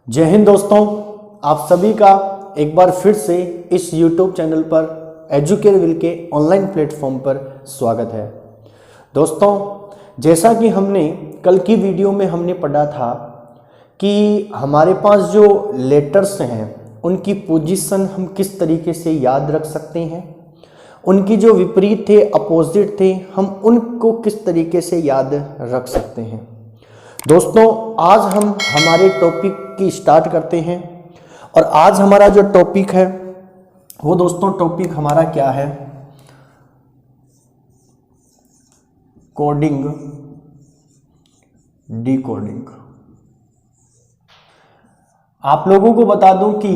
जय हिंद दोस्तों, आप सभी का एक बार फिर से इस YouTube चैनल पर एजुकेटविल के ऑनलाइन प्लेटफॉर्म पर स्वागत है। दोस्तों, जैसा कि हमने कल की वीडियो में हमने पढ़ा था कि हमारे पास जो लेटर्स हैं उनकी पोजीशन हम किस तरीके से याद रख सकते हैं, उनकी जो विपरीत थे, अपोजिट थे, हम उनको किस तरीके से याद रख सकते हैं। दोस्तों, आज हम हमारे टॉपिक की स्टार्ट करते हैं और आज हमारा जो टॉपिक है वो दोस्तों टॉपिक हमारा क्या है, कोडिंग डिकोडिंग। आप लोगों को बता दूं कि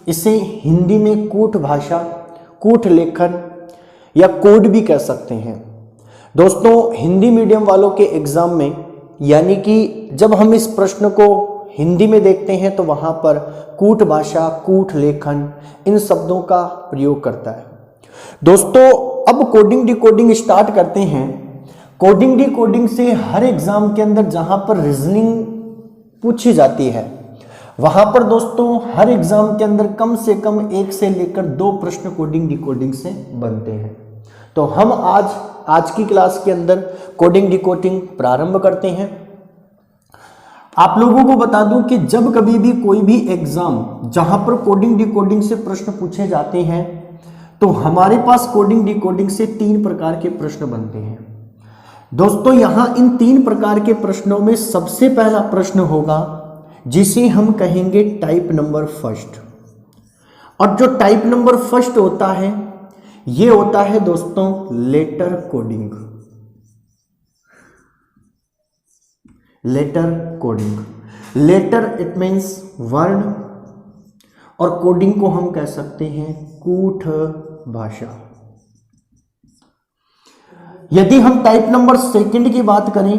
इसे हिंदी में कूट भाषा, कूट लेखन या कोड भी कह सकते हैं। दोस्तों, हिंदी मीडियम वालों के एग्जाम में यानी कि जब हम इस प्रश्न को हिंदी में देखते हैं तो वहां पर कूट भाषा, कूट लेखन इन शब्दों का प्रयोग करता है। दोस्तों, अब कोडिंग डिकोडिंग स्टार्ट करते हैं। कोडिंग डिकोडिंग से हर एग्जाम के अंदर जहां पर रीजनिंग पूछी जाती है वहां पर दोस्तों हर एग्जाम के अंदर कम से कम 1 से लेकर 2 प्रश्न कोडिंग डिकोडिंग से बनते हैं। तो हम आज की क्लास के अंदर कोडिंग डिकोडिंग प्रारंभ करते हैं। आप लोगों को बता दूं कि जब कभी भी कोई भी एग्जाम जहां पर कोडिंग डिकोडिंग से प्रश्न पूछे जाते हैं तो हमारे पास कोडिंग डिकोडिंग से 3 प्रकार के प्रश्न बनते हैं। दोस्तों, यहां इन 3 प्रकार के प्रश्नों में सबसे पहला प्रश्न होगा जिसे हम कहेंगे टाइप नंबर फर्स्ट। और जो टाइप नंबर फर्स्ट होता है ये होता है दोस्तों letter coding. Letter coding, letter it means वर्ण और कोडिंग को हम कह सकते हैं कूट भाषा। यदि हम टाइप नंबर सेकंड की बात करें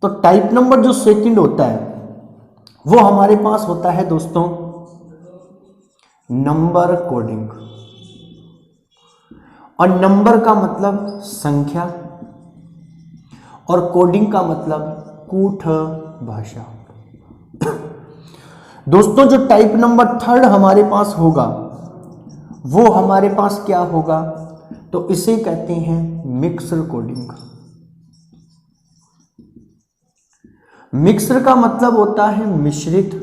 तो टाइप नंबर जो सेकंड होता है वो हमारे पास होता है दोस्तों नंबर कोडिंग। और नंबर का मतलब संख्या और कोडिंग का मतलब कूट भाषा। दोस्तों, जो टाइप नंबर थर्ड हमारे पास होगा वो हमारे पास क्या होगा, तो इसे कहते हैं मिक्सर कोडिंग। मिक्सर का मतलब होता है मिश्रित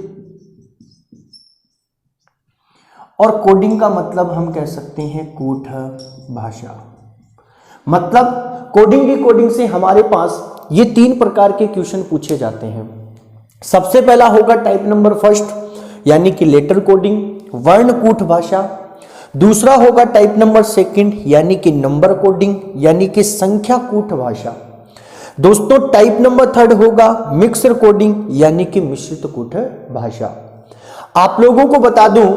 और कोडिंग का मतलब हम कह सकते हैं कूट भाषा। मतलब कोडिंग डिकोडिंग से हमारे पास ये 3 प्रकार के क्वेश्चन पूछे जाते हैं। सबसे पहला होगा टाइप नंबर फर्स्ट यानी कि लेटर कोडिंग, वर्ण कूट भाषा। दूसरा होगा टाइप नंबर सेकंड यानी कि नंबर कोडिंग यानी कि संख्या कूट भाषा। दोस्तों, टाइप नंबर थर्ड होगा मिक्सर कोडिंग यानी कि मिश्रित कूट भाषा। आप लोगों को बता दूं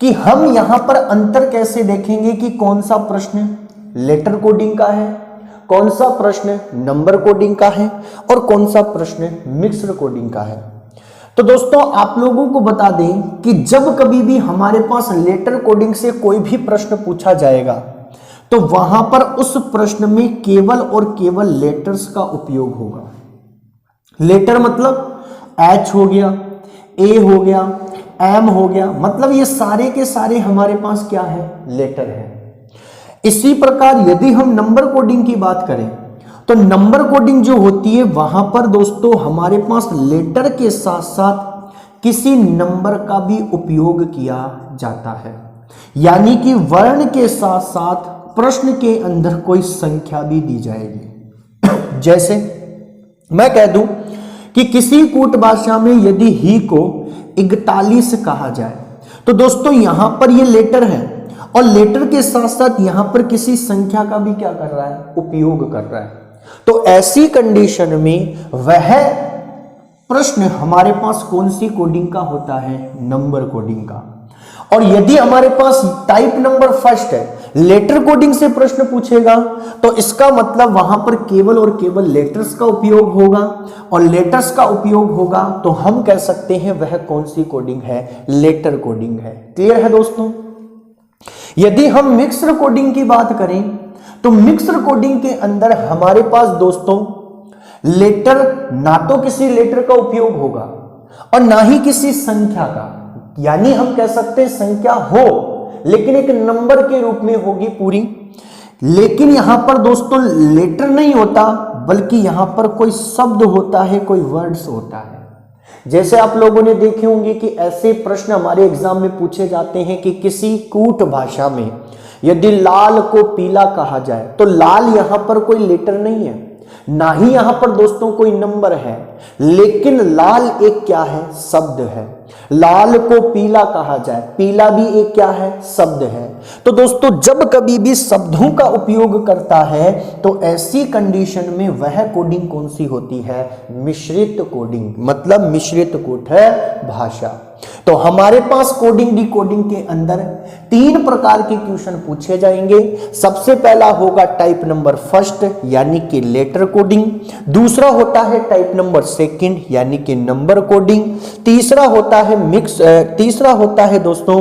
कि हम यहां पर अंतर कैसे देखेंगे कि कौन सा प्रश्न लेटर कोडिंग का है, कौन सा प्रश्न नंबर कोडिंग का है और कौन सा प्रश्न मिक्सर कोडिंग का है। तो दोस्तों, आप लोगों को बता दें कि जब कभी भी हमारे पास लेटर कोडिंग से कोई भी प्रश्न पूछा जाएगा तो वहां पर उस प्रश्न में केवल और केवल लेटर्स का उपयोग होगा। लेटर मतलब एच हो गया, ए हो गया, एम हो गया, मतलब ये सारे के सारे हमारे पास क्या है, लेटर है। इसी प्रकार यदि हम नंबर कोडिंग की बात करें तो नंबर कोडिंग जो होती है वहां पर दोस्तों हमारे पास लेटर के साथ साथ किसी नंबर का भी उपयोग किया जाता है, यानी कि वर्ण के साथ साथ प्रश्न के अंदर कोई संख्या भी दी जाएगी। जैसे मैं कह दूं कि किसी कूट भाषा में यदि ही को 41 कहा जाए तो दोस्तों यहां पर ये लेटर है और लेटर के साथ साथ यहां पर किसी संख्या का भी क्या कर रहा है, उपयोग कर रहा है। तो ऐसी कंडीशन में वह प्रश्न हमारे पास कौन सी कोडिंग का होता है, नंबर कोडिंग का। और यदि हमारे पास टाइप नंबर फर्स्ट है, लेटर कोडिंग से प्रश्न पूछेगा तो इसका मतलब वहां पर केवल और केवल लेटर्स का उपयोग होगा और लेटर्स का उपयोग होगा तो हम कह सकते हैं वह कौन सी कोडिंग है, लेटर कोडिंग है। क्लियर है दोस्तों। यदि हम मिक्सर कोडिंग की बात करें तो मिक्सर कोडिंग के अंदर हमारे पास दोस्तों लेटर ना तो किसी लेटर का उपयोग होगा और ना ही किसी संख्या का, यानी हम कह सकते हैं संख्या हो लेकिन एक नंबर के रूप में होगी पूरी। लेकिन यहां पर दोस्तों लेटर नहीं होता, बल्कि यहां पर कोई शब्द होता है, कोई वर्ड्स होता है। जैसे आप लोगों ने देखे होंगे कि ऐसे प्रश्न हमारे एग्जाम में पूछे जाते हैं कि किसी कूट भाषा में यदि लाल को पीला कहा जाए, तो लाल यहां पर कोई लेटर नहीं है, ना ही यहां पर दोस्तों कोई नंबर है, लेकिन लाल एक क्या है, शब्द है। लाल को पीला कहा जाए, पीला भी एक क्या है, शब्द है। तो दोस्तों जब कभी भी शब्दों का उपयोग करता है तो ऐसी कंडीशन में वह कोडिंग कौन सी होती है, मिश्रित कोडिंग, मतलब मिश्रित कूट भाषा। तो हमारे पास कोडिंग डिकोडिंग के अंदर 3 प्रकार के क्वेश्चन पूछे जाएंगे। सबसे पहला होगा टाइप नंबर फर्स्ट यानी कि लेटर कोडिंग, दूसरा होता है टाइप नंबर सेकंड यानी कि नंबर कोडिंग, तीसरा होता है दोस्तों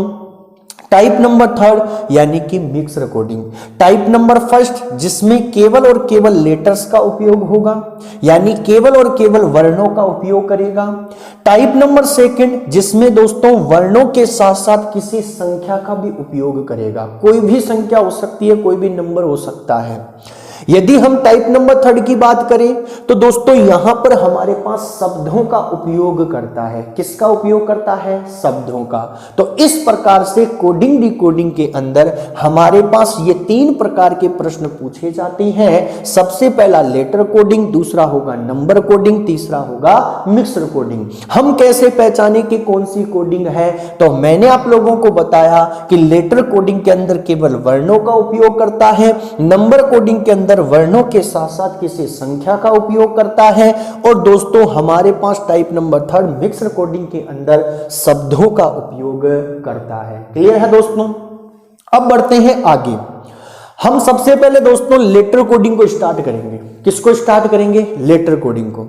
टाइप नंबर थर्ड यानी कि mix coding. Type number first जिसमें केवल और केवल लेटर्स का उपयोग होगा, यानी केवल और केवल वर्णों का उपयोग करेगा। टाइप नंबर सेकंड जिसमें दोस्तों वर्णों के साथ साथ किसी संख्या का भी उपयोग करेगा, कोई भी संख्या हो सकती है, कोई भी नंबर हो सकता है। यदि हम टाइप नंबर थर्ड की बात करें तो दोस्तों यहां पर हमारे पास शब्दों का उपयोग करता है। किसका उपयोग करता है, शब्दों का। तो इस प्रकार से कोडिंग डिकोडिंग के अंदर हमारे पास ये 3 प्रकार के प्रश्न पूछे जाते हैं। सबसे पहला लेटर कोडिंग, दूसरा होगा नंबर कोडिंग, तीसरा होगा मिक्सर कोडिंग। हम कैसे पहचाने कि कौन सी कोडिंग है, तो मैंने आप लोगों को बताया कि लेटर कोडिंग के अंदर केवल वर्णों का उपयोग करता है, नंबर कोडिंग के अंदर वर्णों के साथ साथ किसी संख्या का उपयोग करता है, और दोस्तों हमारे पास type number third mixer coding के अंदर शब्दों का उपयोग करता है। क्लियर है दोस्तों। अब बढ़ते हैं आगे। हम सबसे पहले दोस्तों लेटर कोडिंग को स्टार्ट करेंगे। किसको स्टार्ट करेंगे, लेटर कोडिंग को।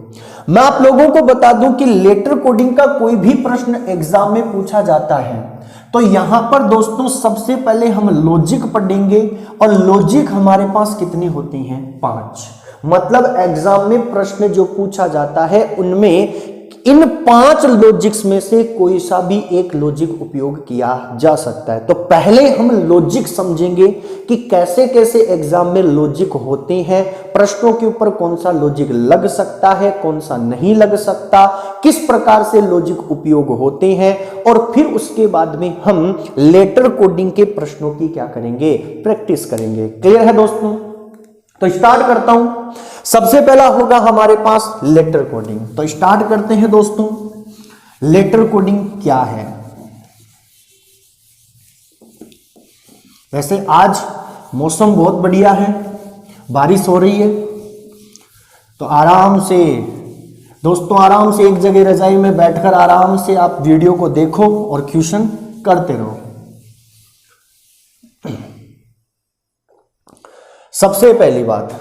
मैं आप लोगों को बता दूं कि लेटर कोडिंग का कोई भी प्रश्न एग्जाम में पूछा जाता है तो यहां पर दोस्तों सबसे पहले हम लॉजिक पढ़ेंगे, और लॉजिक हमारे पास कितनी होती हैं, 5। मतलब एग्जाम में प्रश्न जो पूछा जाता है उनमें इन 5 लॉजिक्स में से कोई सा भी एक लॉजिक उपयोग किया जा सकता है। तो पहले हम लॉजिक समझेंगे कि कैसे कैसे एग्जाम में लॉजिक होते हैं, प्रश्नों के ऊपर कौन सा लॉजिक लग सकता है, कौन सा नहीं लग सकता, किस प्रकार से लॉजिक उपयोग होते हैं, और फिर उसके बाद में हम लेटर कोडिंग के प्रश्नों की क्या करेंगे, प्रैक्टिस करेंगे। क्लियर है दोस्तों। तो स्टार्ट करता हूं। सबसे पहला होगा हमारे पास लेटर कोडिंग। तो स्टार्ट करते हैं दोस्तों। लेटर कोडिंग क्या है। वैसे आज मौसम बहुत बढ़िया है, बारिश हो रही है, तो आराम से दोस्तों आराम से एक जगह रजाई में बैठकर आराम से आप वीडियो को देखो और क्वेश्चन करते रहो। सबसे पहली बात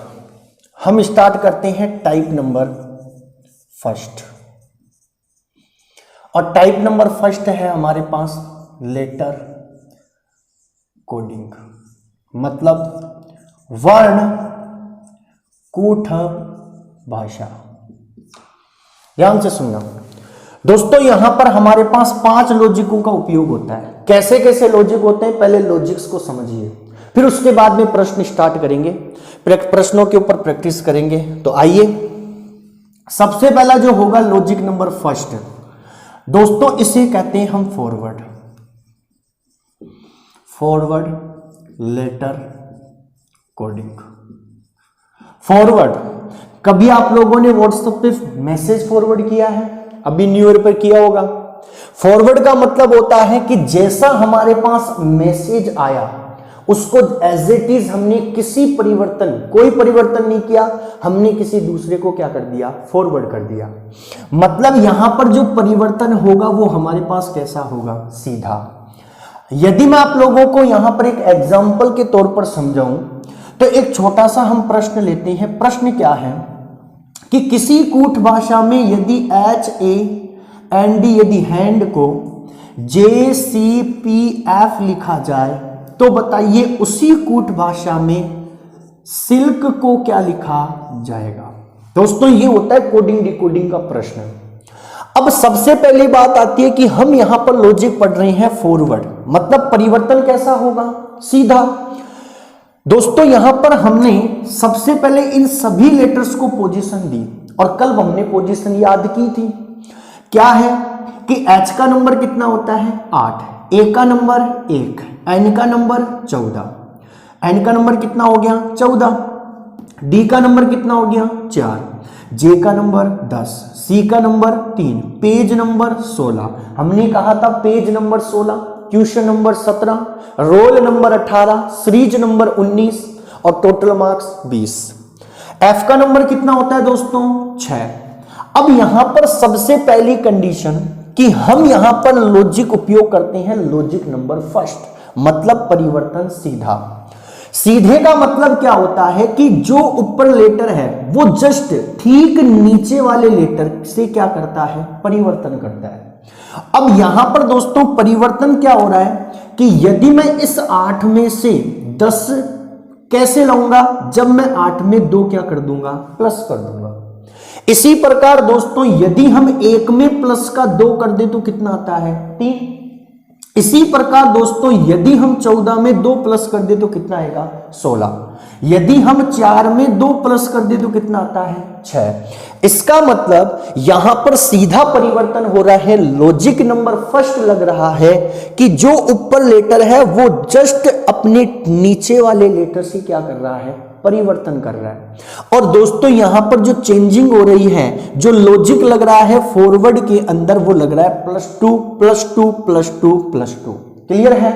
हम स्टार्ट करते हैं टाइप नंबर फर्स्ट, और टाइप नंबर फर्स्ट है हमारे पास लेटर कोडिंग, मतलब वर्ण कूट भाषा। ध्यान से सुनना दोस्तों, यहां पर हमारे पास 5 लॉजिकों का उपयोग होता है। कैसे कैसे लॉजिक होते हैं, पहले लॉजिक्स को समझिए, फिर उसके बाद में प्रश्न स्टार्ट करेंगे, प्रश्नों के ऊपर प्रैक्टिस करेंगे। तो आइए, सबसे पहला जो होगा लॉजिक नंबर फर्स्ट दोस्तों, इसे कहते हैं हम फॉरवर्ड लेटर कोडिंग। फॉरवर्ड, कभी आप लोगों ने व्हाट्सएप पे मैसेज फॉरवर्ड किया है, अभी न्यू ईयर पर किया होगा। फॉरवर्ड का मतलब होता है कि जैसा हमारे पास मैसेज आया उसको एज इट इज हमने कोई परिवर्तन नहीं किया, हमने किसी दूसरे को क्या कर दिया, फॉरवर्ड कर दिया। मतलब यहां पर जो परिवर्तन होगा वो हमारे पास कैसा होगा, सीधा। यदि मैं आप लोगों को यहां पर एक एग्जाम्पल के तौर पर समझाऊं तो एक छोटा सा हम प्रश्न लेते हैं। प्रश्न क्या है कि किसी कूट भाषा में यदि HAND यदि हैंड को JCPF लिखा जाए तो बताइए उसी कूट भाषा में सिल्क को क्या लिखा जाएगा। दोस्तों ये होता है कोडिंग डिकोडिंग का प्रश्न। अब सबसे पहली बात आती है कि हम यहां पर लॉजिक पढ़ रहे हैं फॉरवर्ड, मतलब परिवर्तन कैसा होगा, सीधा। दोस्तों यहां पर हमने सबसे पहले इन सभी लेटर्स को पोजीशन दी और कल हमने पोजीशन याद की थी। क्या है कि H का नंबर कितना होता है 8, A का नंबर 1, N का नंबर 14, N का नंबर कितना हो गया 14, D का नंबर कितना हो गया 4, J का नंबर 10, C का नंबर 3, पेज नंबर 16। हमने कहा था page number 16, question number 17, roll number 18, series number 19 और टोटल मार्क्स 20। F का नंबर कितना होता है दोस्तों 6। अब यहां पर सबसे पहली कंडीशन कि हम यहां पर लॉजिक उपयोग करते हैं लॉजिक नंबर फर्स्ट, मतलब परिवर्तन सीधा। सीधे का मतलब क्या होता है कि जो ऊपर लेटर है वो जस्ट ठीक नीचे वाले लेटर से क्या करता है, परिवर्तन करता है। अब यहां पर दोस्तों परिवर्तन क्या हो रहा है कि यदि मैं इस 8 में से 10 कैसे लाऊंगा, जब मैं 8 में 2 क्या कर दूंगा, प्लस कर दूंगा। इसी प्रकार दोस्तों यदि हम 1 में प्लस का 2 कर दे तो कितना आता है 3। इसी प्रकार दोस्तों यदि हम 14 में 2 प्लस कर दे तो कितना आएगा 16। यदि हम 4 में 2 प्लस कर दे तो कितना आता है 6। इसका मतलब यहां पर सीधा परिवर्तन हो रहा है, लॉजिक नंबर फर्स्ट लग रहा है कि जो ऊपर लेटर है वो जस्ट अपने नीचे वाले लेटर से क्या कर रहा है, परिवर्तन कर रहा है। और दोस्तों यहां पर जो चेंजिंग हो रही है, जो लॉजिक लग रहा है फॉरवर्ड के अंदर, वो लग रहा है +2 +2 +2 +2। क्लियर है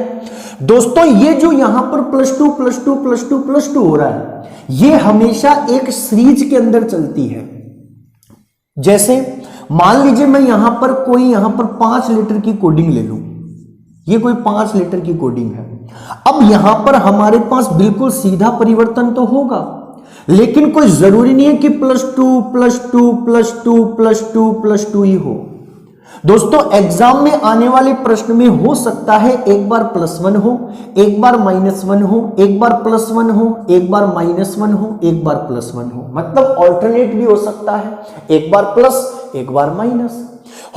दोस्तों। ये जो यहां पर +2 +2 +2 +2 हो रहा है, ये हमेशा एक सीरीज के अंदर चलती है। जैसे मान लीजिए मैं यहां पर 5 लीटर की कोडिंग ले लूं, ये कोई 5 लीटर की कोडिंग है। अब यहां पर हमारे पास बिल्कुल सीधा परिवर्तन तो होगा, लेकिन कोई जरूरी नहीं है कि +2 +2 +2 +2 +2 ही हो। दोस्तों एग्जाम में आने वाले प्रश्न में हो सकता है एक बार +1 हो, एक बार -1 हो, एक बार +1 हो, एक बार -1 हो, एक बार +1 हो, मतलब ऑल्टरनेट भी हो सकता है, एक बार प्लस एक बार माइनस।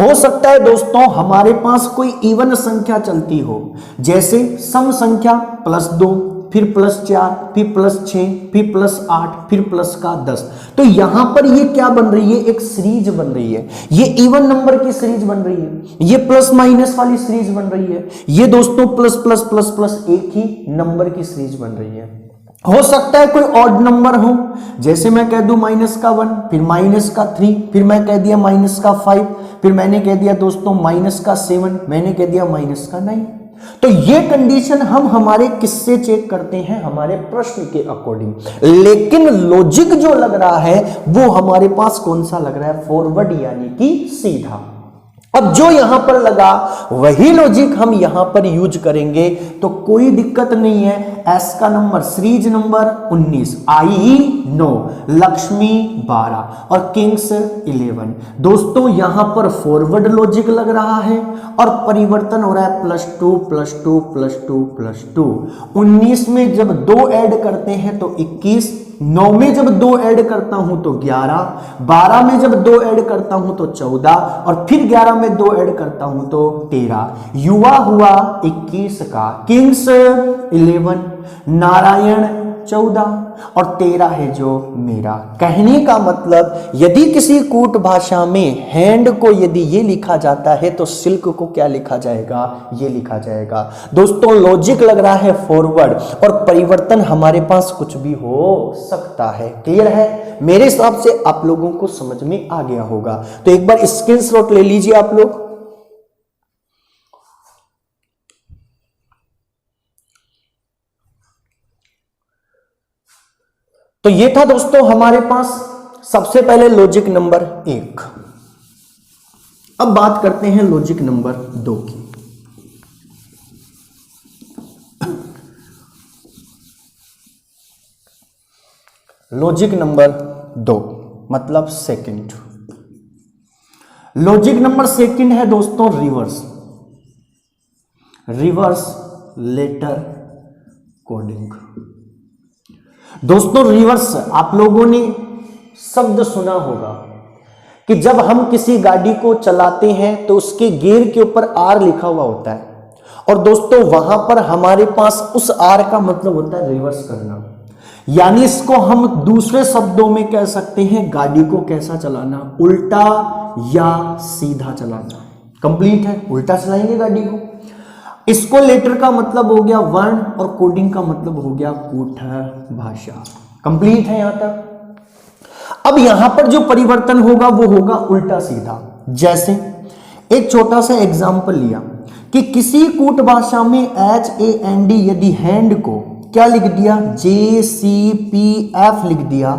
हो सकता है दोस्तों हमारे पास कोई इवन संख्या चलती हो, जैसे सम संख्या +2 फिर +4 फिर +6 फिर +8 फिर प्लस का 10। तो यहां पर ये क्या बन रही है, एक सीरीज बन रही है। ये इवन नंबर की सीरीज बन रही है, ये प्लस माइनस वाली सीरीज बन रही है, ये दोस्तों प्लस प्लस प्लस प्लस एक ही नंबर की सीरीज बन रही है। हो सकता है कोई ऑड नंबर हो, जैसे मैं कह दूं -1 फिर -3 फिर मैं कह दिया -5 फिर मैंने कह दिया दोस्तों -7 मैंने कह दिया -9। तो ये कंडीशन हम हमारे किससे चेक करते हैं, हमारे प्रश्न के अकॉर्डिंग। लेकिन लॉजिक जो लग रहा है वो हमारे पास कौन सा लग रहा है, फॉरवर्ड यानी कि सीधा। अब जो यहां पर लगा वही लॉजिक हम यहां पर यूज करेंगे, तो कोई दिक्कत नहीं है। एस का नंबर सीरीज नंबर 19, आई 9, लक्ष्मी 12 और किंग्स 11। दोस्तों यहां पर फॉरवर्ड लॉजिक लग रहा है और परिवर्तन हो रहा है +2 +2 +2 +2। 19 में जब 2 ऐड करते हैं तो 21, 9 में जब 2 ऐड करता हूं तो 11, 12 में जब 2 ऐड करता हूं तो 14 और फिर 11 में 2 ऐड करता हूं तो 13। युवा हुआ 21 का, किंग्स 11, नारायण 14 और 13 है जो मेरा। कहने का मतलब यदि किसी कूट भाषा में हैंड को यदि ये लिखा जाता है तो सिल्क को क्या लिखा जाएगा, ये लिखा जाएगा। दोस्तों लॉजिक लग रहा है फॉरवर्ड और परिवर्तन हमारे पास कुछ भी हो सकता है। क्लियर है, मेरे हिसाब से आप लोगों को समझ में आ गया होगा। तो एक बार स्क्रीनशॉट ले लीजिए आप लोग। तो ये था दोस्तों हमारे पास सबसे पहले लॉजिक नंबर 1। अब बात करते हैं लॉजिक नंबर 2 की। लॉजिक नंबर 2 मतलब सेकंड। लॉजिक नंबर सेकंड है दोस्तों रिवर्स लेटर कोडिंग। दोस्तों रिवर्स आप लोगों ने शब्द सुना होगा कि जब हम किसी गाड़ी को चलाते हैं तो उसके गियर के ऊपर आर लिखा हुआ होता है, और दोस्तों वहां पर हमारे पास उस आर का मतलब होता है रिवर्स करना। यानी इसको हम दूसरे शब्दों में कह सकते हैं गाड़ी को कैसा चलाना, उल्टा या सीधा चलाना। कंप्लीट है, उल्टा चलाएंगे गाड़ी को। इसको लेटर का मतलब हो गया वर्ण और कोडिंग का मतलब हो गया कूट भाषा। कंप्लीट है यहां तक। अब यहां पर जो परिवर्तन होगा वो होगा उल्टा सीधा। जैसे एक छोटा सा एग्जांपल लिया कि किसी कूट भाषा में HAND यदि हैंड को क्या लिख दिया, JCPF लिख दिया,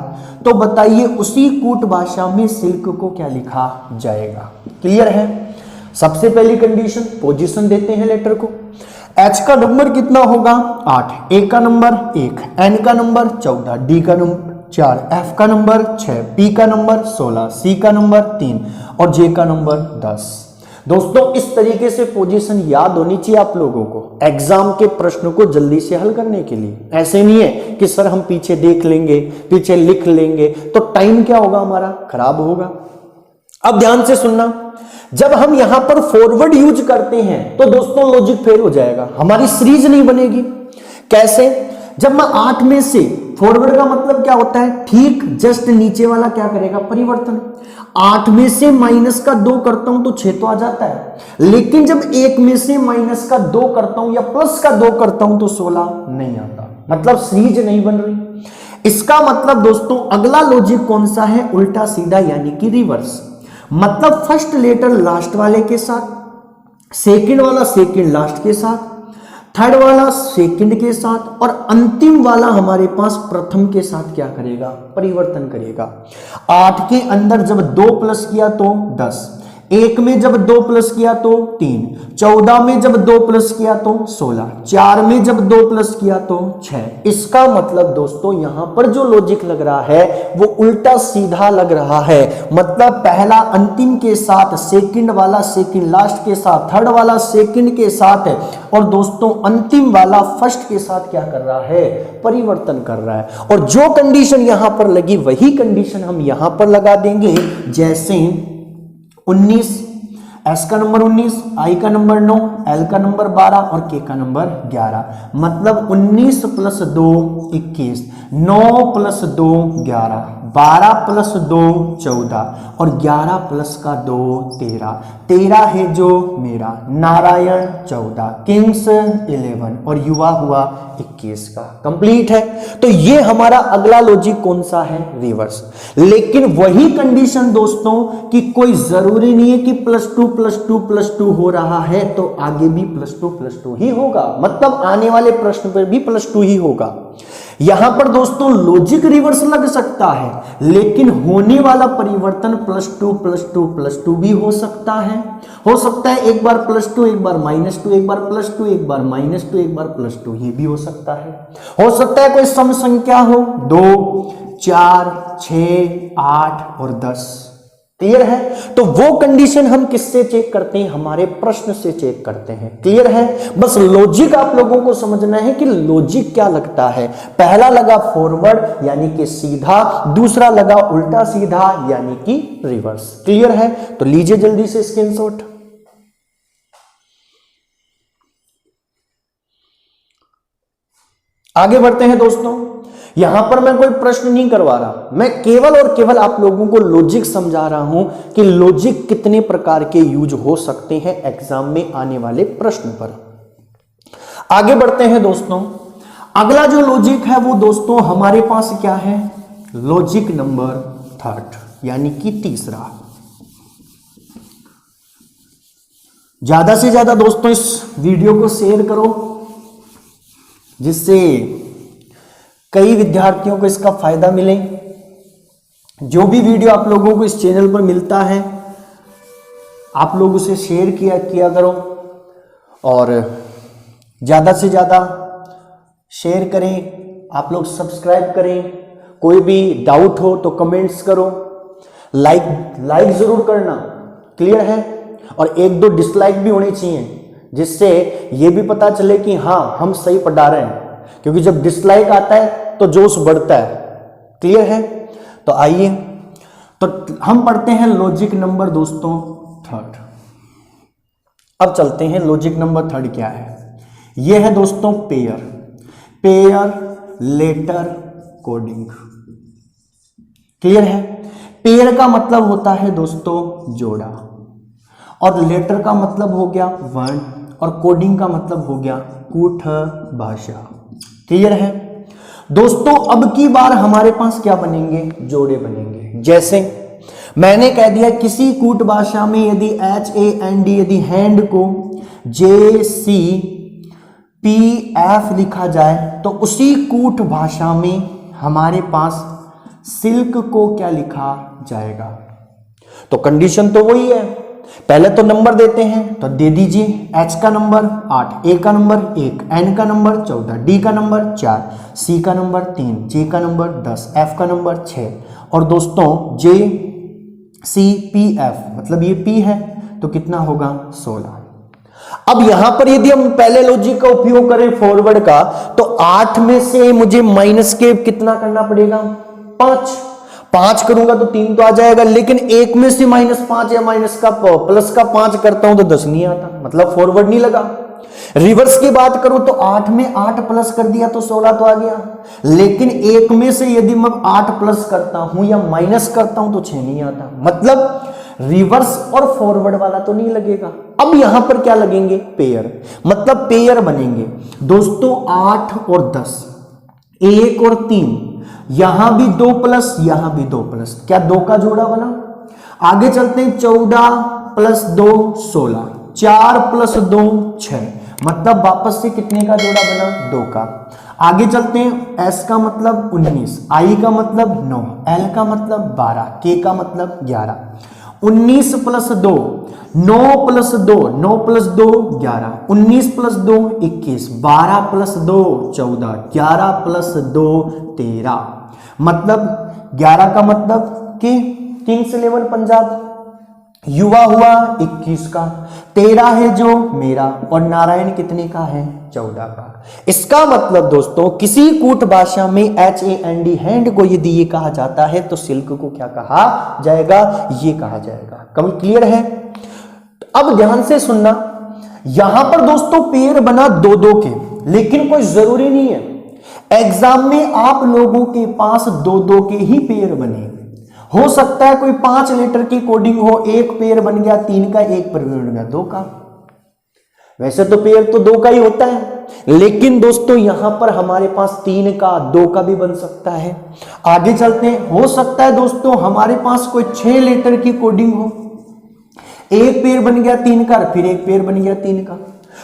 तो बताइए उसी कूट भाषा में सिल्क को क्या लिखा जाएगा। क्लियर है। सबसे पहली कंडीशन, पोजीशन देते हैं लेटर को। H का नंबर कितना होगा 8, A का नंबर 1, N का नंबर 14, D का नंबर 4, F का नंबर 6, P का नंबर 16, C का नंबर 3 और J का नंबर 10। दोस्तों इस तरीके से पोजीशन याद होनी चाहिए आप लोगों को एग्जाम के प्रश्न को जल्दी से हल करने के लिए। ऐसे नहीं है कि सर हम पीछे देख लेंगे, पीछे लिख लेंगे, तो टाइम क्या होगा हमारा, खराब होगा। अब ध्यान से सुनना, जब हम यहां पर फॉरवर्ड यूज करते हैं तो दोस्तों लॉजिक फेल हो जाएगा, हमारी सीरीज नहीं बनेगी। कैसे, जब मैं 8 में से, फॉरवर्ड का मतलब क्या होता है, ठीक जस्ट नीचे वाला क्या करेगा, परिवर्तन। 8 में से माइनस का 2 करता हूं तो 6 तो आ जाता है, लेकिन जब 1 में से माइनस का 2 करता हूं या प्लस का 2 करता हूं तो 16 नहीं आता, मतलब सीरीज नहीं बन रही। इसका मतलब दोस्तों अगला लॉजिक कौन सा है, उल्टा सीधा यानी कि रिवर्स। मतलब फर्स्ट लेटर लास्ट वाले के साथ, सेकंड वाला सेकंड लास्ट के साथ, थर्ड वाला सेकंड के साथ और अंतिम वाला हमारे पास प्रथम के साथ क्या करेगा, परिवर्तन करेगा। 8 के अंदर जब 2 प्लस किया तो 10, 1 में जब 2 प्लस किया तो 3, 14 में जब 2 प्लस किया तो 16, 4 में जब 2 प्लस किया तो 6। इसका मतलब दोस्तों यहां पर जो लॉजिक लग रहा है वो उल्टा सीधा लग रहा है। मतलब पहला अंतिम के साथ, सेकंड वाला सेकंड लास्ट के साथ, थर्ड वाला सेकंड के साथ और दोस्तों अंतिम वाला फर्स्ट के साथ क्या कर रहा है, परिवर्तन कर रहा है। और जो कंडीशन यहां पर लगी वही कंडीशन हम यहां पर लगा देंगे। जैसे 19, S का नंबर 19, I का नंबर 9, L का नंबर 12 और K का नंबर 11। मतलब 19 प्लस 2 21, 9 प्लस 2 11, 12 प्लस 2 14 और 11 प्लस का 2 13। 13 है जो मेरा, नारायण 14, किंग्स 11 और युवा हुआ 21 का। कंप्लीट है। तो ये हमारा अगला लॉजिक कौन सा है, रिवर्स। लेकिन वही कंडीशन दोस्तों कि कोई जरूरी नहीं है कि +2 +2 +2 हो रहा है तो आगे भी +2 +2 ही होगा। मतलब आने वाले प्रश्न पर भी +2 ही होगा। यहां पर दोस्तों लॉजिक रिवर्स लग सकता है लेकिन होने वाला परिवर्तन +2 +2 +2 भी हो सकता है। हो सकता है एक बार +2 एक बार -2, एक बार +2 एक बार -2, एक बार +2, ये भी हो सकता है। हो सकता है कोई सम संख्या हो 2 4 6 8 और 10। क्लियर है। तो वो कंडीशन हम किससे चेक करते हैं, हमारे प्रश्न से चेक करते हैं। क्लियर है। बस लॉजिक आप लोगों को समझना है कि लॉजिक क्या लगता है। पहला लगा फॉरवर्ड यानी कि सीधा, दूसरा लगा उल्टा सीधा यानी कि रिवर्स। क्लियर है। तो लीजिए जल्दी से स्क्रीनशॉट। आगे बढ़ते हैं दोस्तों। यहां पर मैं कोई प्रश्न नहीं करवा रहा, मैं केवल और केवल आप लोगों को लॉजिक समझा रहा हूं कि लॉजिक कितने प्रकार के यूज हो सकते हैं एग्जाम में आने वाले प्रश्न पर। आगे बढ़ते हैं दोस्तों। अगला जो लॉजिक है वो दोस्तों हमारे पास क्या है, लॉजिक नंबर 3 यानी कि तीसरा। ज्यादा से ज्यादा दोस्तों इस वीडियो को शेयर करो जिससे कई विद्यार्थियों को इसका फायदा मिले। जो भी वीडियो आप लोगों को इस चैनल पर मिलता है आप लोग उसे शेयर किया करो और ज़्यादा से ज़्यादा शेयर करें। आप लोग सब्सक्राइब करें। कोई भी डाउट हो तो कमेंट्स करो, लाइक ज़रूर करना। क्लियर है। और 1-2 डिसलाइक भी होने चाहिए जिससे ये भी पता चले कि हाँ हम सही पढ़ा रहे हैं, क्योंकि जब डिसलाइक आता है तो जोश बढ़ता है। क्लियर है। तो आइए तो हम पढ़ते हैं लॉजिक नंबर दोस्तों थर्ड। अब चलते हैं लॉजिक नंबर थर्ड क्या है। यह है दोस्तों pair, pair letter coding. Clear है। पेयर का मतलब होता है दोस्तों जोड़ा, और लेटर का मतलब हो गया वर्ण, और कोडिंग का मतलब हो गया कूट भाषा। क्लियर है दोस्तों। अब की बार हमारे पास क्या बनेंगे, जोड़े बनेंगे। जैसे मैंने कह दिया किसी कूट भाषा में यदि HAND यदि हैंड को JCPF लिखा जाए तो उसी कूट भाषा में हमारे पास सिल्क को क्या लिखा जाएगा। तो कंडीशन तो वही है, पहले तो नंबर देते हैं तो दे दीजिए। H का नंबर 8, A का नंबर 1, N का नंबर 14, D का नंबर 4, C का नंबर 3, J का नंबर 10, F का नंबर 6, और दोस्तों JCPF मतलब ये P है तो कितना होगा 16। अब यहां पर यदि हम पहले लॉजिक का उपयोग करें फॉरवर्ड का, तो 8 में से मुझे माइनस के कितना करना पड़ेगा 5 करूंगा तो 3 तो आ जाएगा, लेकिन 1 में से -5 या माइनस का प्लस का 5 करता हूं तो 10 नहीं आता, मतलब फॉरवर्ड नहीं लगा। रिवर्स की बात करूं तो 8 में 8 प्लस कर दिया तो 16 तो आ गया, लेकिन 1 में से यदि मैं 8 प्लस करता हूं या माइनस करता हूं तो 6 नहीं आता, मतलब रिवर्स और फॉरवर्ड वाला तो नहीं लगेगा। अब यहां पर क्या लगेंगे, पेयर, मतलब पेयर बनेंगे दोस्तों 8 और 10, 1 और 3, यहां भी 2 प्लस यहां भी 2 प्लस, क्या 2 का जोड़ा बना। आगे चलते हैं 14 प्लस 2 16, 4 प्लस 2 6, मतलब वापस से कितने का जोड़ा बना 2 का। आगे चलते हैं S का मतलब 19, I का मतलब 9, L का मतलब 12, K का मतलब 11, 19 plus 2 9 plus 2 9 plus 2 11, 19 plus 2 21, 12 plus 2 14, 11 plus 2 13, मतलब 11 का मतलब कि किंग्स 11 पंजाब, युवा हुआ 21 का, 13 है जो मेरा, और नारायण कितने का है 14 का। इसका मतलब दोस्तों किसी कूट भाषा में HAND हैंड को यदि ये कहा जाता है तो सिल्क को क्या कहा जाएगा, ये कहा जाएगा। कम क्लियर है। अब ध्यान से सुनना, यहां पर दोस्तों पेयर बना 2-2 के, लेकिन कोई जरूरी नहीं है एग्जाम में आप लोगों के पास 2-2 के ही पेयर बने। हो सकता है कोई 5 लेटर की कोडिंग हो, एक पेयर बन गया 3 का, एक पेयर बन गया 2 का। वैसे तो पेयर तो 2 का ही होता है, लेकिन दोस्तों यहां पर हमारे पास 3 का 2 का भी बन सकता है। आगे चलते हैं, हो सकता है दोस्तों हमारे पास कोई 6 लेटर की कोडिंग हो, एक पेयर बन गया 3 का, फिर एक पेयर बन गया 3 का,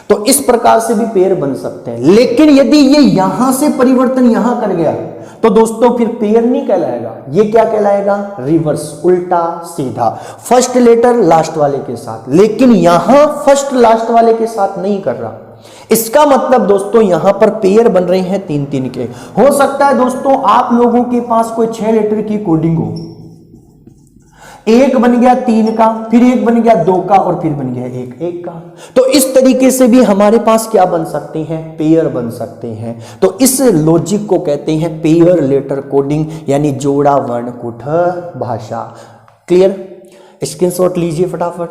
तो इस प्रकार से भी पेयर बन सकते हैं। लेकिन यदि ये यहां से परिवर्तन यहां कर गया तो दोस्तों फिर पेयर नहीं कहलाएगा, ये क्या कहलाएगा, रिवर्स, उल्टा सीधा, फर्स्ट लेटर लास्ट वाले के साथ, लेकिन यहां फर्स्ट लास्ट वाले के साथ नहीं कर रहा। इसका मतलब दोस्तों यहां पर पेयर बन रहे हैं 3-3 के। हो सकता है दोस्तों आप लोगों के पास कोई 6 लेटर की कोडिंग हो, एक बन गया 3 का, फिर एक बन गया 2 का, और फिर बन गया 1 का। तो इस तरीके से भी हमारे पास क्या बन सकते हैं, पेयर बन सकते हैं। तो इस लॉजिक को कहते हैं पेयर लेटर कोडिंग, यानी जोड़ा वर्ण कूट भाषा। क्लियर, स्क्रीनशॉट लीजिए फटाफट।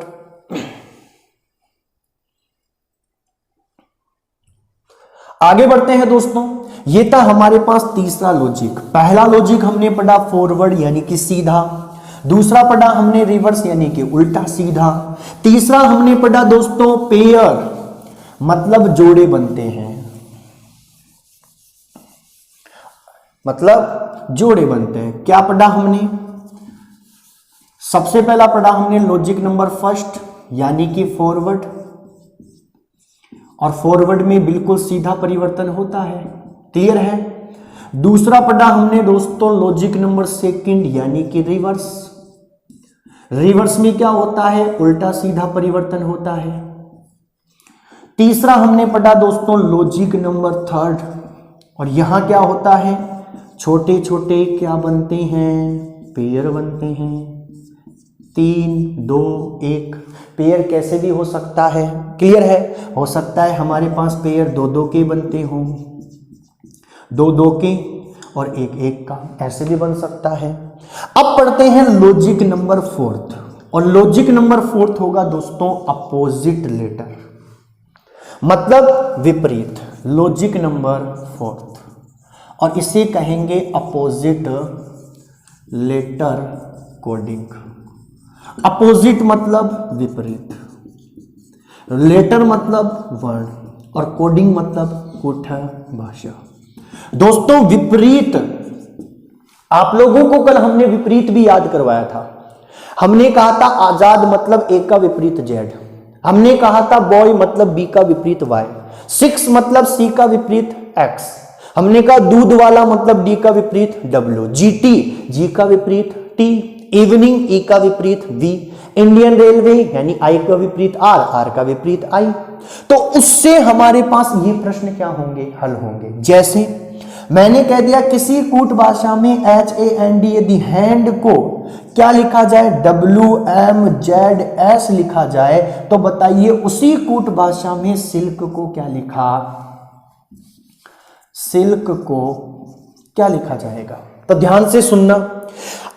आगे बढ़ते हैं दोस्तों, ये था हमारे पास तीसरा लॉजिक। पहला लॉजिक हमने पढ़ा फॉरवर्ड यानी कि सीधा, दूसरा पढ़ा हमने रिवर्स यानी कि उल्टा सीधा, तीसरा हमने पढ़ा दोस्तों पेयर मतलब जोड़े बनते हैं, मतलब जोड़े बनते हैं। क्या पढ़ा हमने, सबसे पहला पढ़ा हमने लॉजिक नंबर फर्स्ट यानी कि फॉरवर्ड, और फॉरवर्ड में बिल्कुल सीधा परिवर्तन होता है। क्लियर है। दूसरा पढ़ा हमने दोस्तों लॉजिक नंबर सेकंड यानी कि रिवर्स, रिवर्स में क्या होता है, उल्टा सीधा परिवर्तन होता है। तीसरा हमने पढ़ा दोस्तों लॉजिक नंबर थर्ड, और यहां क्या होता है, छोटे छोटे क्या बनते हैं, पेयर बनते हैं, 3 2 1। पेयर कैसे भी हो सकता है, क्लियर है। हो सकता है हमारे पास पेयर 2-2 के बनते हों, 2-2 के और 1-1 का, ऐसे भी बन सकता है। अब पढ़ते हैं लॉजिक नंबर 4, और लॉजिक नंबर 4 होगा दोस्तों अपोजिट लेटर, मतलब विपरीत। लॉजिक नंबर 4, और इसे कहेंगे अपोजिट लेटर कोडिंग। अपोजिट मतलब विपरीत, लेटर मतलब वर्ण, और कोडिंग मतलब कूट भाषा। दोस्तों विपरीत, आप लोगों को कल हमने विपरीत भी याद करवाया था। हमने कहा था आजाद मतलब ए का विपरीत जेड, हमने कहा था बॉय मतलब बी का विपरीत वाई, 6 मतलब सी का विपरीत एक्स, हमने कहा दूध वाला मतलब डी का विपरीत डब्ल्यू, जीटी जी का विपरीत टी, इवनिंग ई का विपरीत वी, इंडियन रेलवे यानी आई का विपरीत आर, आर का विपरीत आई। तो उससे हमारे पास ये प्रश्न क्या होंगे, हल होंगे। जैसे मैंने कह दिया किसी कूट भाषा में HAND यदि हैंड को क्या लिखा जाए, WMZS लिखा जाए, तो बताइए उसी कूट भाषा में सिल्क को क्या लिखा, सिल्क को क्या लिखा जाएगा। तो ध्यान से सुनना।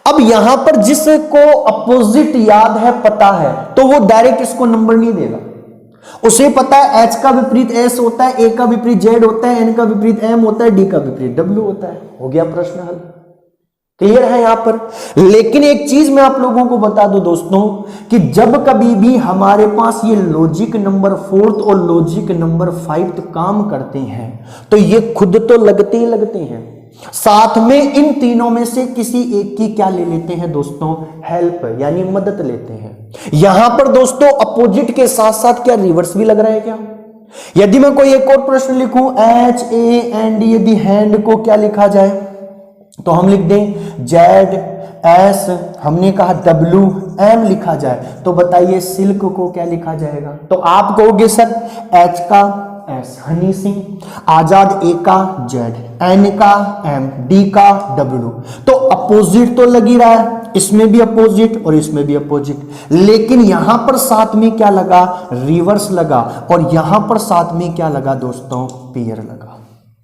अब यहां पर जिसको अपोजिट याद है, पता है, तो वो डायरेक्ट इसको नंबर नहीं देगा। उसे पता है H का विपरीत S होता है, A का विपरीत Z होता है, N का विपरीत M होता है, D का विपरीत W होता है। हो गया प्रश्न हल। क्लियर है यहां पर। लेकिन एक चीज मैं आप लोगों को बता दूं दोस्तों, कि जब कभी भी हमारे पास ये लॉजिक नंबर 4 और लॉजिक नंबर 5 काम करते हैं, तो ये खुद तो लगते ही लगते हैं, साथ में इन तीनों में से किसी एक की क्या ले लेते हैं दोस्तों, हेल्प यानी मदद लेते हैं। यहां पर दोस्तों अपोजिट के साथ साथ क्या रिवर्स भी लग रहा है क्या। यदि मैं कोई एक और प्रश्न लिखूं HAND यदि हैंड को क्या लिखा जाए, तो हम लिख दें ZS, हमने कहा WM लिखा जाए, तो बताइए सिल्क को क्या लिखा जाएगा। तो आप कहोगे सर H का S, Honey Singh, Azad A का Z, N का M, D का W। तो अपोजिट तो लग ही रहा है, इसमें भी अपोजिट और इसमें भी अपोजिट, लेकिन यहां पर साथ में क्या लगा, रिवर्स लगा, और यहां पर साथ में क्या लगा दोस्तों, पेयर लगा।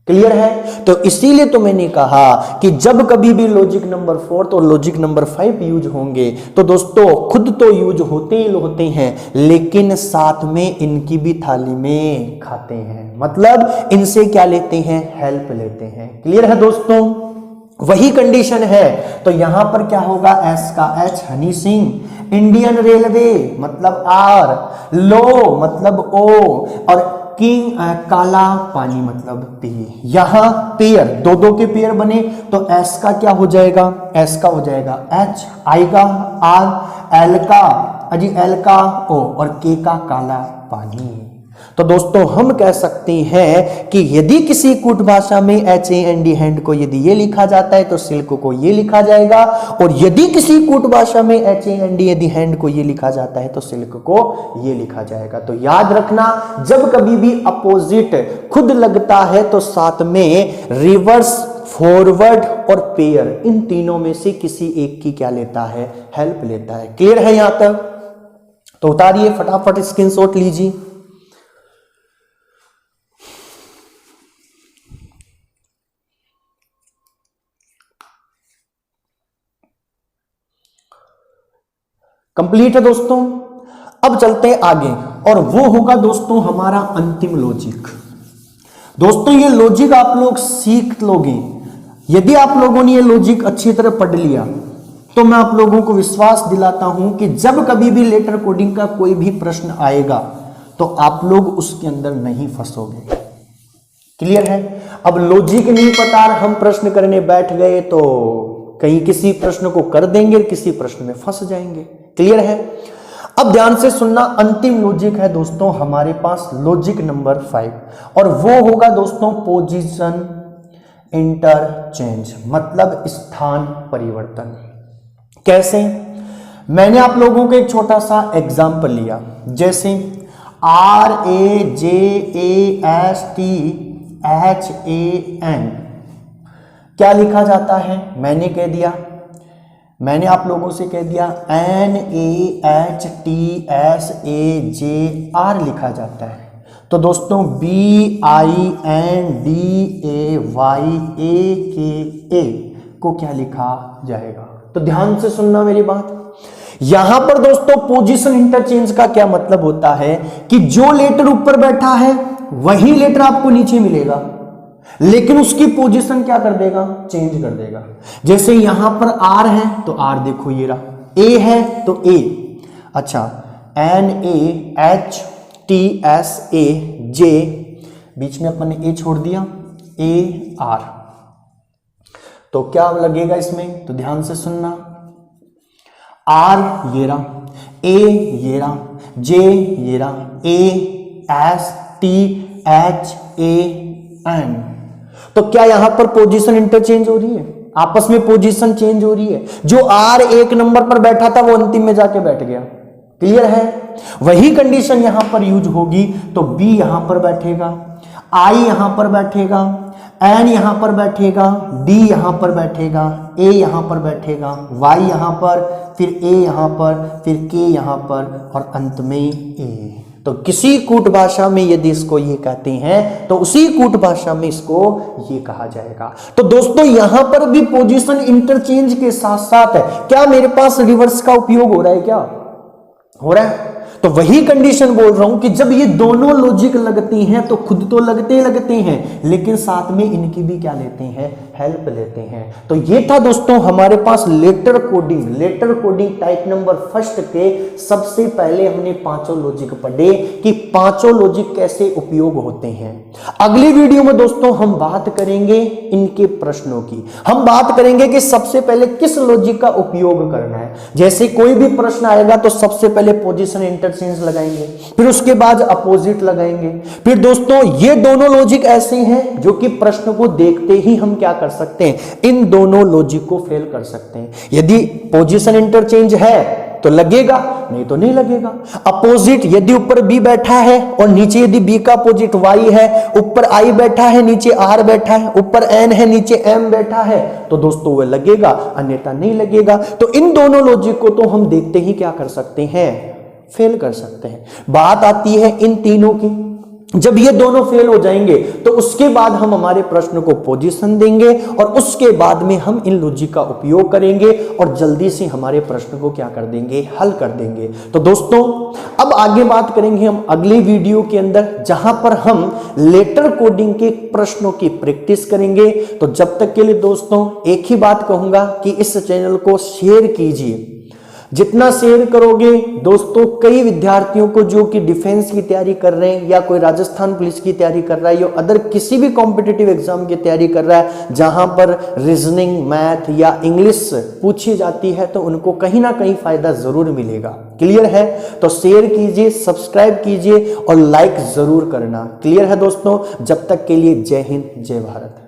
क्लियर है। तो इसीलिए तो मैंने कहा कि जब कभी भी लॉजिक नंबर 4 और लॉजिक नंबर 5 यूज होंगे, तो दोस्तों खुद तो यूज होते ही होते हैं, लेकिन साथ में इनकी भी थाली में खाते हैं, मतलब इनसे क्या लेते हैं, हेल्प लेते हैं। क्लियर है दोस्तों। वही कंडीशन है। तो यहां पर क्या होगा, एस का H Honey Singh, Indian railway मतलब आर, लो मतलब ओ, और किंग काला पानी मतलब पी। यहां पेयर दो दो के पेयर बने, तो एस का क्या हो जाएगा, एस का हो जाएगा एच, आई का आर, एल का अजी एल का ओ, और के का काला पानी। तो दोस्तों हम कह सकते हैं कि यदि किसी कूट भाषा में HAND हैंड को यदि ये लिखा जाता है, तो सिल्क को ये लिखा जाएगा, और यदि किसी कूट भाषा में HAND यदि हैंड को ये लिखा जाता है, तो सिल्क को ये लिखा जाएगा। तो याद रखना, जब कभी भी अपोजिट खुद लगता है, तो साथ में रिवर्स, फॉरवर्ड और पेयर, इन तीनों में से किसी एक की क्या लेता है, हेल्प लेता है। क्लियर है यहां तक। तो उतारिए फटाफट, स्क्रीनशॉट लीजिए। कंप्लीट है दोस्तों। अब चलते हैं आगे, और वो होगा दोस्तों हमारा अंतिम लॉजिक। दोस्तों ये लॉजिक आप लोग सीख लोगे, यदि आप लोगों ने ये लॉजिक अच्छी तरह पढ़ लिया, तो मैं आप लोगों को विश्वास दिलाता हूं कि जब कभी भी लेटर कोडिंग का कोई भी प्रश्न आएगा, तो आप लोग उसके अंदर नहीं फंसोगे। क्लियर है। अब लॉजिक नहीं पता, हम प्रश्न करने बैठ गए तो कहीं किसी प्रश्न को कर देंगे, किसी प्रश्न में फंस जाएंगे। क्लियर है। अब ध्यान से सुनना, अंतिम लॉजिक है दोस्तों हमारे पास लॉजिक नंबर 5, और वो होगा दोस्तों पोजीशन इंटरचेंज, मतलब स्थान परिवर्तन। कैसे, मैंने आप लोगों को एक छोटा सा एग्जाम्पल लिया, जैसे RAJASTHAN क्या लिखा जाता है, मैंने कह दिया, मैंने आप लोगों से कह दिया NAHTSAJR लिखा जाता है। तो दोस्तों BINDAYAKA को क्या लिखा जाएगा, तो ध्यान से सुनना मेरी बात। यहां पर दोस्तों पोजीशन इंटरचेंज का क्या मतलब होता है कि जो लेटर ऊपर बैठा है वही लेटर आपको नीचे मिलेगा, लेकिन उसकी पोजीशन क्या कर देगा, चेंज कर देगा। जैसे यहां पर आर है तो आर देखो ये रहा, ए है तो ए, अच्छा NAHTSA जे, बीच में अपन ने ए छोड़ दिया, AR, तो क्या लगेगा इसमें, तो ध्यान से सुनना, आर ये रहा, ए ये रहा, जे ये रहा, ASTHAN, तो क्या यहां पर पोजीशन इंटरचेंज हो रही है, आपस में पोजीशन चेंज हो रही है। जो आर एक नंबर पर बैठा था वो अंतिम में जाके बैठ गया, क्लियर है। वही कंडीशन यहां पर यूज होगी, तो बी यहां पर बैठेगा, आई यहां पर बैठेगा, एन यहां पर बैठेगा, डी यहां पर बैठेगा, ए यहां पर बैठेगा, वाई यहां पर, फिर ए यहां पर, फिर के यहां पर और अंत में ए। तो किसी कूट भाषा में यदि इसको ये कहते हैं तो उसी कूट भाषा में इसको ये कहा जाएगा। तो दोस्तों यहां पर भी पोजीशन इंटरचेंज के साथ साथ है, क्या मेरे पास रिवर्स का उपयोग हो रहा है, क्या हो रहा है। तो वही कंडीशन बोल रहा हूं कि जब ये दोनों लॉजिक लगती हैं तो खुद तो लगते हैं, लेकिन साथ में इनकी भी क्या लेते हैं, हेल्प लेते हैं। तो ये था दोस्तों हमारे पास letter coding type number first के सबसे पहले हमने पांचों लॉजिक पढ़े कि पांचों लॉजिक कैसे उपयोग होते हैं। अगली वीडियो में दोस्तों हम बात करेंगे इनके प्रश्नों की, हम बात करेंगे कि सबसे पहले किस लॉजिक का उपयोग करना है। जैसे कोई भी प्रश्न आएगा तो सबसे पहले पोजीशन इंटरचेंज लगाएंगे, फिर उसके बाद अपोजिट लगाएंगे। फिर दोस्तों ये दोनों लॉजिक ऐसे हैं जो कि प्रश्न को देखते ही हम क्या कर सकते हैं, इन दोनों लॉजिक को फेल कर सकते हैं। यदि पोजीशन इंटरचेंज है तो लगेगा, नहीं तो नहीं लगेगा। अपोजिट, यदि ऊपर बी बैठा है और नीचे यदि बी का अपोजिट वाई है, ऊपर आई बैठा है नीचे आर बैठा है, ऊपर एन है नीचे एम बैठा है, तो दोस्तों वह लगेगा, अन्यथा नहीं लगेगा। तो इन दोनों लॉजिक को तो हम देखते ही क्या कर सकते हैं, फेल कर सकते हैं। बात आती है इन तीनों की, जब ये दोनों फेल हो जाएंगे तो उसके बाद हम हमारे प्रश्न को पोजीशन देंगे और उसके बाद में हम इन लॉजिक का उपयोग करेंगे और जल्दी से हमारे प्रश्न को क्या कर देंगे, हल कर देंगे। तो दोस्तों अब आगे बात करेंगे हम अगले वीडियो के अंदर, जहां पर हम लेटर कोडिंग के प्रश्नों की प्रैक्टिस करेंगे। तो जब तक के लिए दोस्तों एक ही बात कहूंगा कि इस चैनल को शेयर कीजिए, जितना शेयर करोगे दोस्तों कई विद्यार्थियों को जो कि डिफेंस की तैयारी कर रहे हैं या कोई राजस्थान पुलिस की तैयारी कर रहा है या अदर किसी भी कॉम्पिटिटिव एग्जाम की तैयारी कर रहा है जहां पर रीजनिंग, मैथ या इंग्लिश पूछी जाती है, तो उनको कहीं ना कहीं फायदा जरूर मिलेगा। क्लियर है? तो शेयर कीजिए, सब्सक्राइब कीजिए और लाइक जरूर करना। क्लियर है दोस्तों? जब तक के लिए जय हिंद, जय भारत।